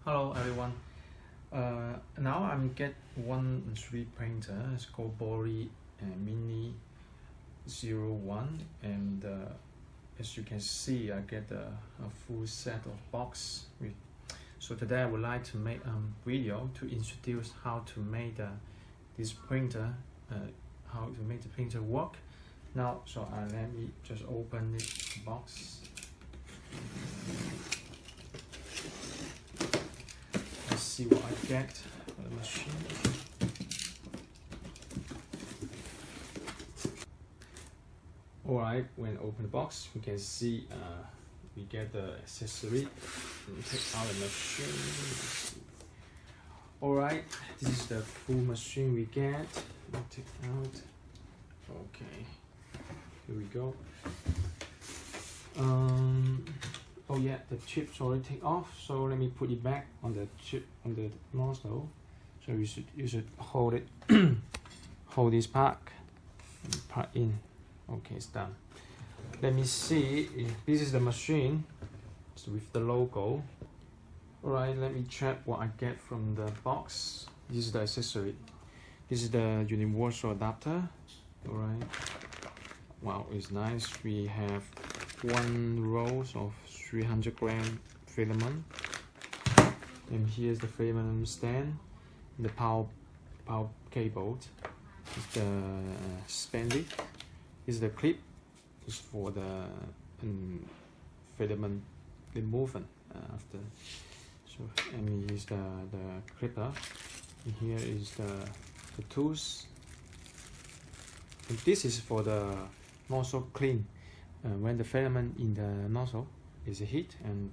Hello everyone. Now I'm get one 3D printer. It's called Borlee mini01, and as you can see, I get a full set of box with. So today I would like to make a video to introduce how to make this printer, how to make the printer work. Now, so let me just open this box. See what I get for the machine. Alright, when open the box, we can see we get the accessory and take out the machine. Alright, this is the full machine we get. We'll take it out. Okay, here we go. Oh yeah, the chip's already take off, so let me put it back on the chip on the nozzle. So you should hold it, hold this part and plug in. Okay, it's done. Let me see if this is the machine, so with the logo. Alright, let me check what I get from the box. This is the accessory. This is the universal adapter. Alright. Wow, it's nice. We have one row of 300 gram filament, and here's the filament stand, the power cable, the spandy. This is the clip, is for the filament removal after. So, and here's the clipper. And here is the tools, and this is for the nozzle clean. When the filament in the nozzle is heat, and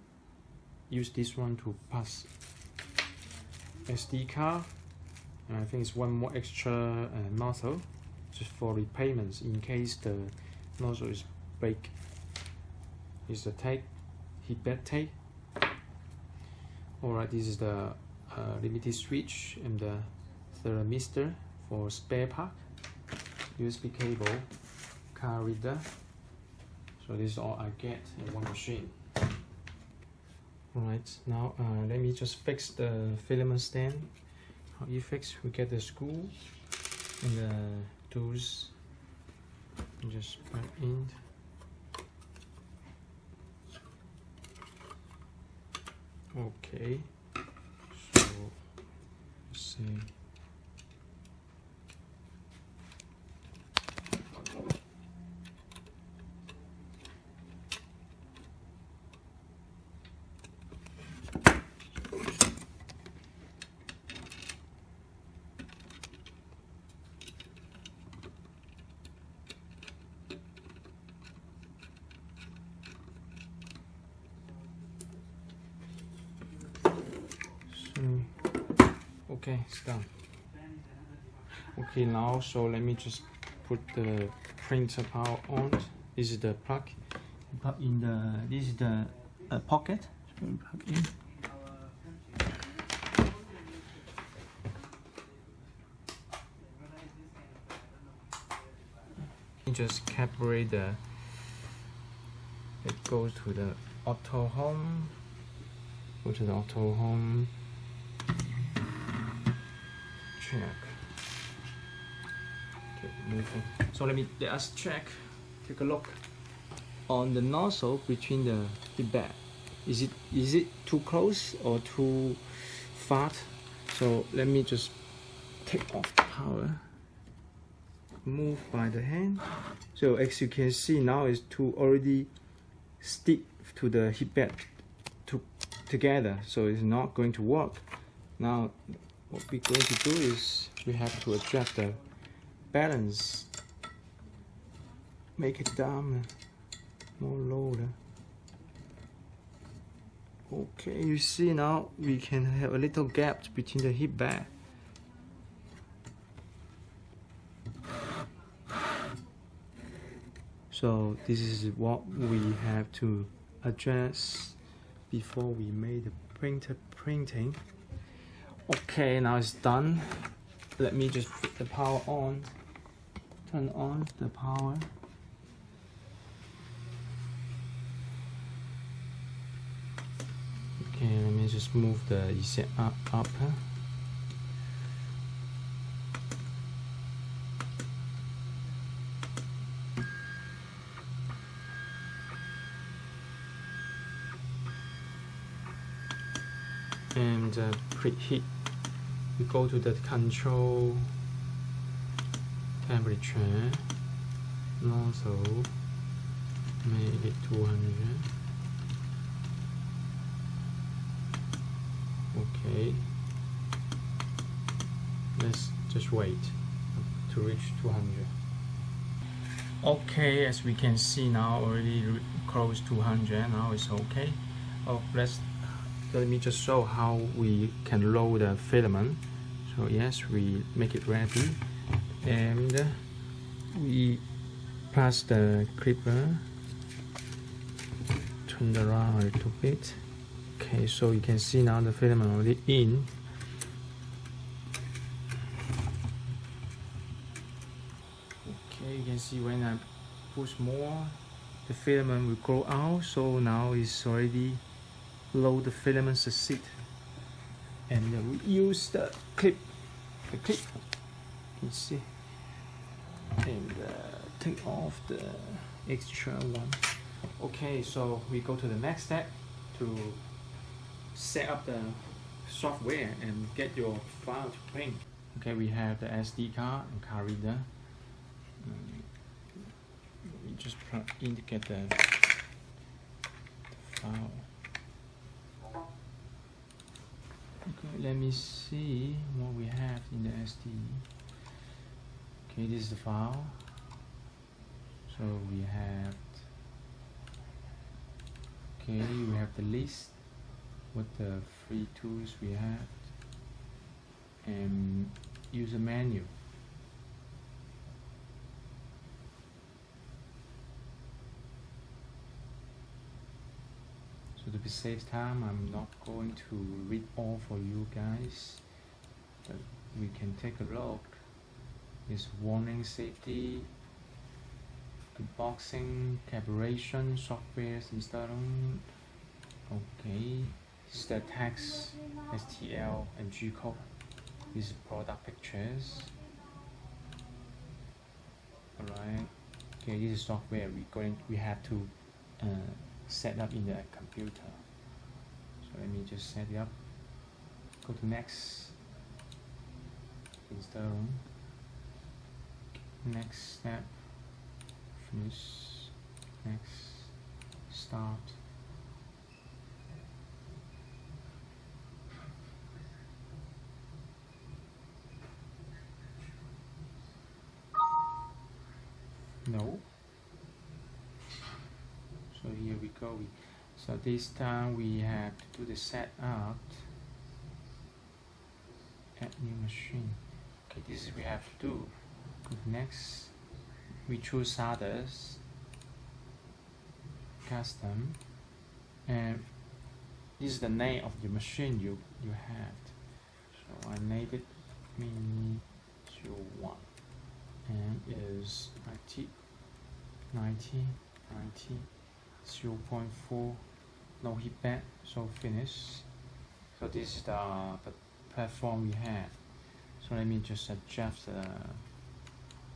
use this one to pass SD card. And I think it's one more extra nozzle just for repayments in case the nozzle is break. Is the tape, heat bed tape. Alright, this is the limited switch and the thermistor for spare part. USB cable, card reader. So this is all I get in one machine. Alright, now let me just fix the filament stand. How you fix? We get the screw and the tools. And just plug in. Okay. So let's see. Okay, it's done. Okay, now so let me just put the printer power on. This is the plug. Plug in the. This is the pocket. So plug in. You just calibrate the. It goes to the auto home. Go to the auto home. Check. Okay, moving. So let us check. Take a look on the nozzle between the heat bed. Is it too close or too far? So let me just take off the power. Move by the hand. So as you can see now, it's already stick to the heat bed together. So it's not going to work. Now, what we're going to do is we have to adjust the balance, make it down, more lower. Okay, you see now we can have a little gap between the heat bed. So this is what we have to adjust before we made the printer printing. Okay, now it's done. Let me just put the power on. Turn on the power. Okay, let me just move the EZ up. And preheat. We go to the control temperature. Nozzle, make it 200. Okay. Let's just wait to reach 200. Okay, as we can see now, already close 200. Now it's okay. Oh, let me just show how we can load the filament. So yes, we make it ready, and we press the clipper, turn around a little bit. Okay, so you can see now the filament already in. Okay, you can see when I push more, the filament will grow out. So now it's already load the filament succeed, and we use the clip, you can see, and take off the extra one. Okay, so we go to the next step to set up the software and get your file to print. Okay, we have the SD card and card reader. We just indicate the file. Okay, let me see what we have in the SD. Okay, this is the file. So we have, okay, we have the list with the free tools we have, and user menu. So to be save time, I'm not going to read all for you guys, but we can take a look. This warning, safety, unboxing, calibration, software installing. Okay, this is the text, STL and G code. This is product pictures. Alright. Okay, this is software we have to set up in the computer. So let me just set it up. Go to next, install. Next step, finish. Next, start. No. So here we go. So this time we have to do the setup. Add new machine. Okay, this is we have to do. Next, we choose others, custom, and this is the name of the machine you have. So I named it mini01, and is 90 0.4, no heat bed, so finish. So this is the platform we have. So let me just adjust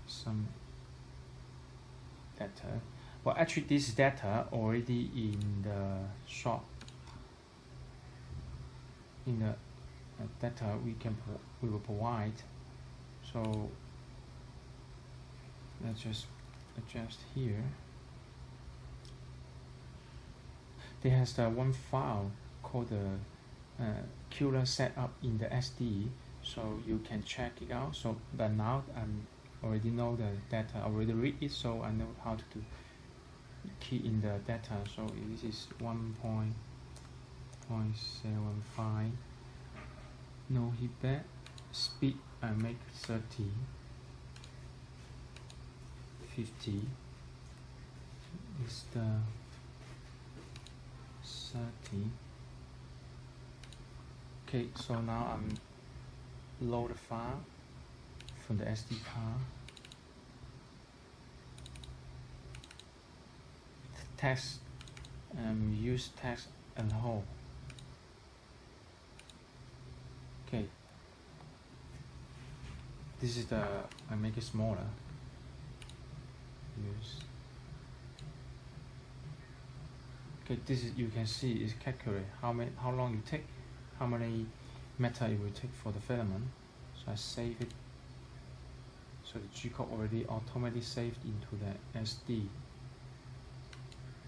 some data. Well, actually this data already in the shop, in the data we will provide. So let's just adjust here. There has the one file called the killer setup in the SD, so you can check it out. So but now I'm already know the data, I already read it, so I know how to do key in the data. So this is 1.75, no heat bed, speed I make 30, 50, is the 30. Okay, so now I'm load the file from the SD card. Text, use text and hold. This is the, I make it smaller. Use. Okay, this is, you can see is calculate how long you take, how many meter it will take for the filament. So I save it. So the G code already automatically saved into the SD.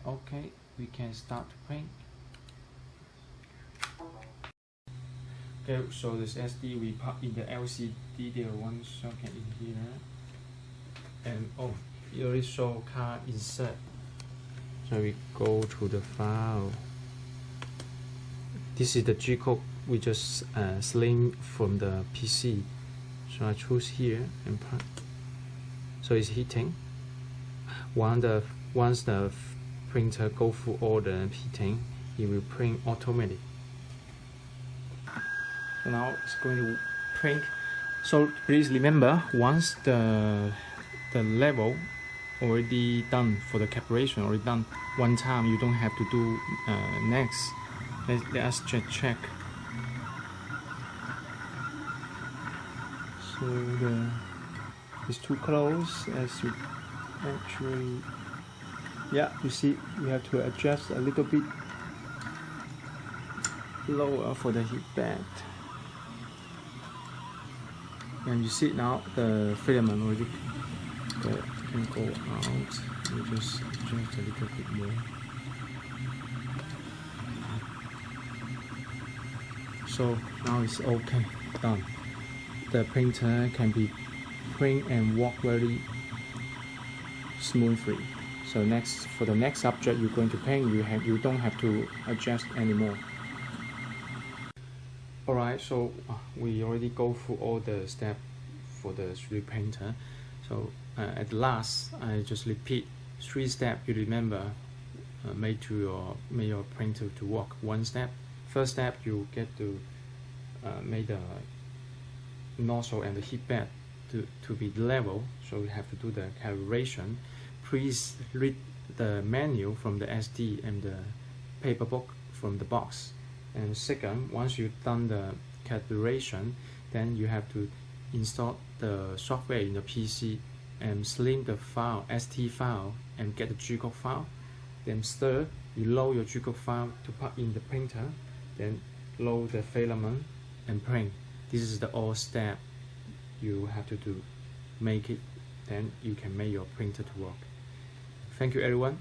Okay, we can start to print. Okay, so this SD we put in the LCD, there one socket in here, and oh, it already show car insert. So we go to the file. This is the G code we just slim from the PC. So I choose here and put. So it's heating. Once the printer go through all the heating, it will print automatically. So now it's going to print. So please remember, once the level already done for the calculation, already done one time, you don't have to do next. Let us check. So it's too close, as you actually, yeah, you see you have to adjust a little bit lower for the heat bed. And you see now the filament already can go out. You just adjust a little bit more. So now it's okay, done. The printer can be print and work very smoothly. So for the next subject you're going to paint, you don't have to adjust anymore. Alright, so we already go through all the steps for the 3D printer. So at last, I just repeat 3 steps you remember make your printer to work. 1 step. First step, you get to make the nozzle and the heat bed to be level. So you have to do the calibration. Please read the menu from the SD and the paper book from the box. And second, once you've done the calibration, then you have to install the software in the PC and slim the file, ST file, and get the G code file. Then third, you load your G code file to put in the printer, then load the filament and print. This is the all step you have to do. Make it, then you can make your printer to work. Thank you everyone.